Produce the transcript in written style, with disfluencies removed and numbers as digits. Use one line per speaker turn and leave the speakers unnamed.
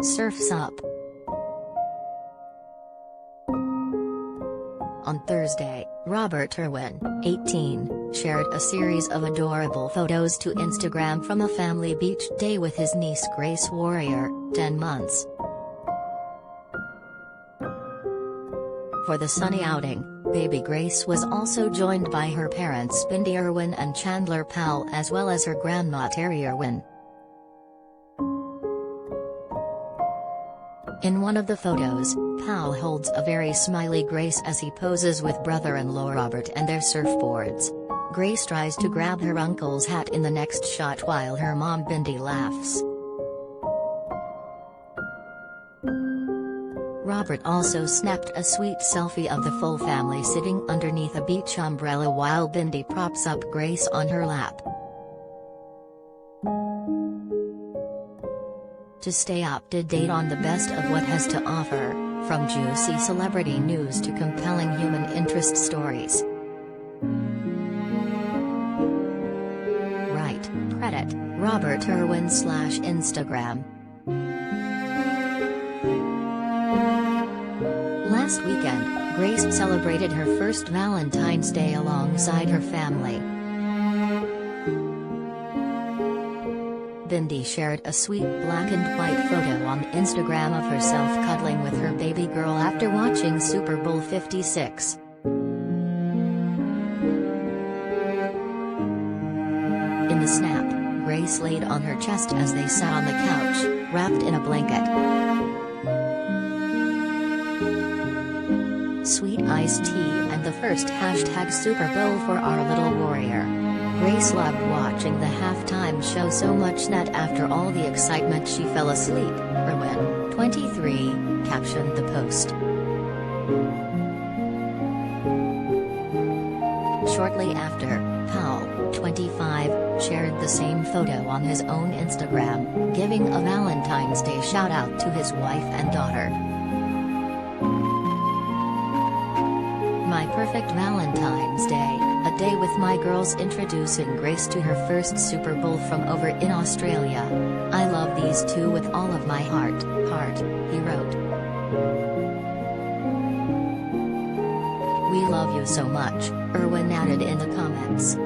Surf's Up. On Thursday, Robert Irwin, 18, shared a series of adorable photos to Instagram from a family beach day with his niece Grace Warrior, 10 months. For the sunny outing, baby Grace was also joined by her parents Bindi Irwin and Chandler Powell, as well as her grandma Terri Irwin. In one of the photos, Powell holds a very smiley Grace as he poses with brother-in-law Robert and their surfboards. Grace tries to grab her uncle's hat in the next shot while her mom Bindi laughs. Robert also snapped a sweet selfie of the full family sitting underneath a beach umbrella while Bindi props up Grace on her lap. To stay up to date on the best of what has to offer, from juicy celebrity news to compelling human interest stories. Right, Reddit, Robert Irwin /Instagram. Last weekend, Grace celebrated her first Valentine's Day alongside her family. Bindi shared a sweet black and white photo on Instagram of herself cuddling with her baby girl after watching Super Bowl 56. In the snap, Grace laid on her chest as they sat on the couch, wrapped in a blanket. Sweet iced tea and the first #Super Bowl for our little warrior. Grace loved watching the halftime show so much that after all the excitement she fell asleep, Irwin, 23, captioned the post. Shortly after, Powell, 25, shared the same photo on his own Instagram, giving a Valentine's Day shout-out to his wife and daughter. My perfect Valentine's Day, a day with my girls introducing Grace to her first Super Bowl from over in Australia. I love these two with all of my heart, he wrote. We love you so much, Irwin added in the comments.